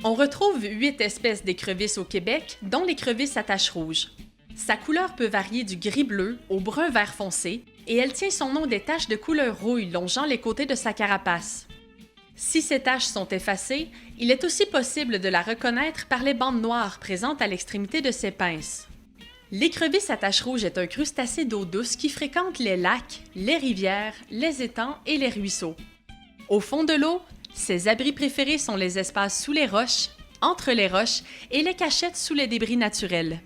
On retrouve 8 espèces d'écrevisses au Québec, dont l'écrevisse à taches rouges. Sa couleur peut varier du gris-bleu au brun-vert foncé, et elle tient son nom des taches de couleur rouille longeant les côtés de sa carapace. Si ces taches sont effacées, il est aussi possible de la reconnaître par les bandes noires présentes à l'extrémité de ses pinces. L'écrevisse à taches rouges est un crustacé d'eau douce qui fréquente les lacs, les rivières, les étangs et les ruisseaux. Au fond de l'eau, ses abris préférés sont les espaces sous les roches, entre les roches et les cachettes sous les débris naturels.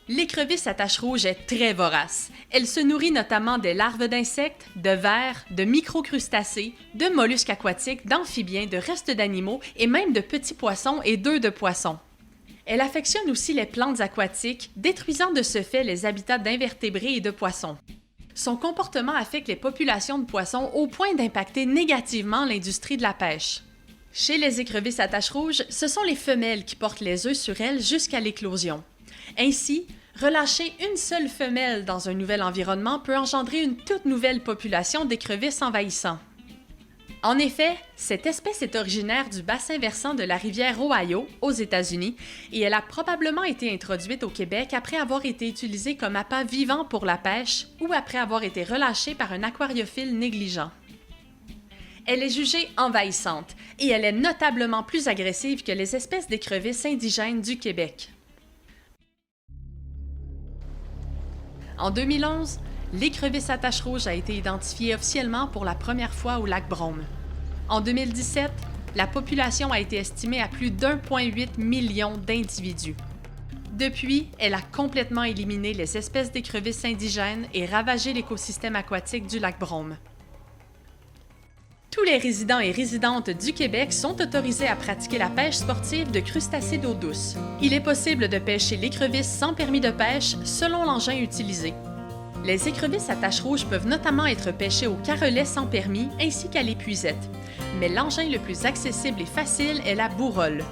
L'écrevisse à taches rouges est très vorace. Elle se nourrit notamment des larves d'insectes, de vers, de microcrustacés, de mollusques aquatiques, d'amphibiens, de restes d'animaux et même de petits poissons et d'œufs de poissons. Elle affectionne aussi les plantes aquatiques, détruisant de ce fait les habitats d'invertébrés et de poissons. Son comportement affecte les populations de poissons au point d'impacter négativement l'industrie de la pêche. Chez les écrevisses à taches rouges, ce sont les femelles qui portent les œufs sur elles jusqu'à l'éclosion. Ainsi, relâcher une seule femelle dans un nouvel environnement peut engendrer une toute nouvelle population d'écrevisses envahissant. En effet, cette espèce est originaire du bassin versant de la rivière Ohio, aux États-Unis, et elle a probablement été introduite au Québec après avoir été utilisée comme appât vivant pour la pêche ou après avoir été relâchée par un aquariophile négligent. Elle est jugée envahissante et elle est notablement plus agressive que les espèces d'écrevisses indigènes du Québec. En 2011, l'écrevisse à taches rouges a été identifiée officiellement pour la première fois au lac Brome. En 2017, la population a été estimée à plus d'1,8 million d'individus. Depuis, elle a complètement éliminé les espèces d'écrevisses indigènes et ravagé l'écosystème aquatique du lac Brome. Tous les résidents et résidentes du Québec sont autorisés à pratiquer la pêche sportive de crustacés d'eau douce. Il est possible de pêcher l'écrevisse sans permis de pêche selon l'engin utilisé. Les écrevisses à taches rouges peuvent notamment être pêchées au carelet sans permis ainsi qu'à l'épuisette, mais l'engin le plus accessible et facile est la bourrole.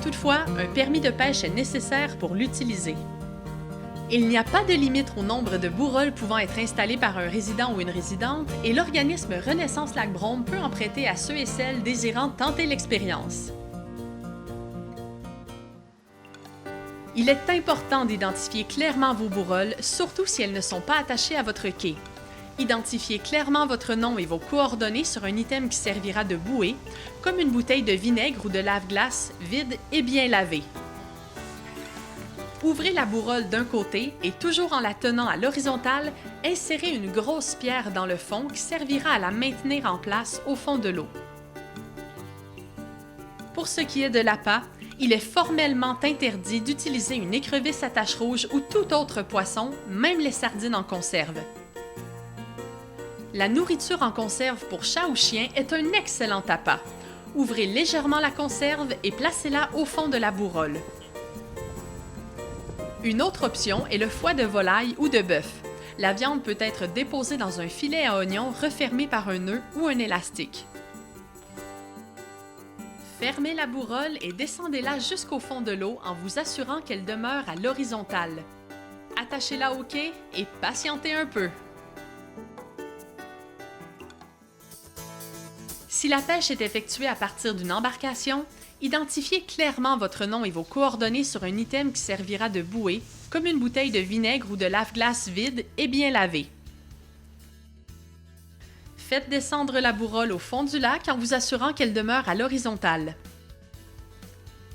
Toutefois, un permis de pêche est nécessaire pour l'utiliser. Il n'y a pas de limite au nombre de bourroles pouvant être installées par un résident ou une résidente et l'organisme Renaissance Lac Brome peut en prêter à ceux et celles désirant tenter l'expérience. Il est important d'identifier clairement vos bourroles, surtout si elles ne sont pas attachées à votre quai. Identifiez clairement votre nom et vos coordonnées sur un item qui servira de bouée, comme une bouteille de vinaigre ou de lave-glace vide et bien lavée. Ouvrez la bourrole d'un côté et, toujours en la tenant à l'horizontale, insérez une grosse pierre dans le fond qui servira à la maintenir en place au fond de l'eau. Pour ce qui est de l'appât, il est formellement interdit d'utiliser une écrevisse à taches rouges ou tout autre poisson, même les sardines en conserve. La nourriture en conserve pour chat ou chien est un excellent appât. Ouvrez légèrement la conserve et placez-la au fond de la bourrole. Une autre option est le foie de volaille ou de bœuf. La viande peut être déposée dans un filet à oignons refermé par un nœud ou un élastique. Fermez la bourrole et descendez-la jusqu'au fond de l'eau en vous assurant qu'elle demeure à l'horizontale. Attachez-la au quai et patientez un peu. Si la pêche est effectuée à partir d'une embarcation, identifiez clairement votre nom et vos coordonnées sur un item qui servira de bouée, comme une bouteille de vinaigre ou de lave-glace vide et bien lavée. Faites descendre la bourrole au fond du lac en vous assurant qu'elle demeure à l'horizontale.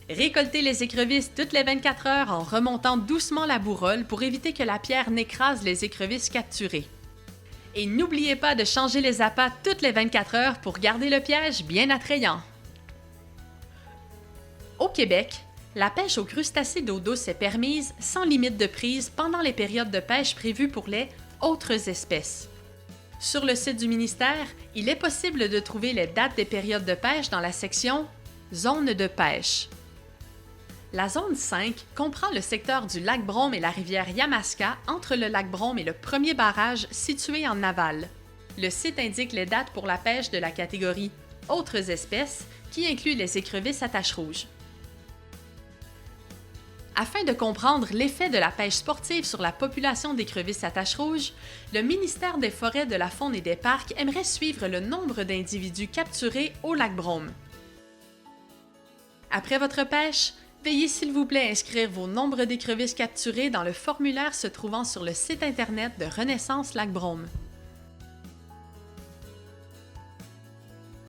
Récoltez les écrevisses toutes les 24 heures en remontant doucement la bourrole pour éviter que la pierre n'écrase les écrevisses capturées. Et n'oubliez pas de changer les appâts toutes les 24 heures pour garder le piège bien attrayant. Au Québec, la pêche aux crustacés d'eau douce est permise sans limite de prise pendant les périodes de pêche prévues pour les autres espèces. Sur le site du ministère, il est possible de trouver les dates des périodes de pêche dans la section « Zone de pêche ». La zone 5 comprend le secteur du lac Brome et la rivière Yamaska entre le lac Brome et le premier barrage situé en aval. Le site indique les dates pour la pêche de la catégorie « Autres espèces » qui inclut les écrevisses à taches rouges. Afin de comprendre l'effet de la pêche sportive sur la population d'écrevisses à taches rouges, le ministère des Forêts, de la Faune et des Parcs aimerait suivre le nombre d'individus capturés au lac Brome. Après votre pêche, veuillez s'il vous plaît inscrire vos nombres d'écrevisses capturées dans le formulaire se trouvant sur le site internet de Renaissance Lac Brome.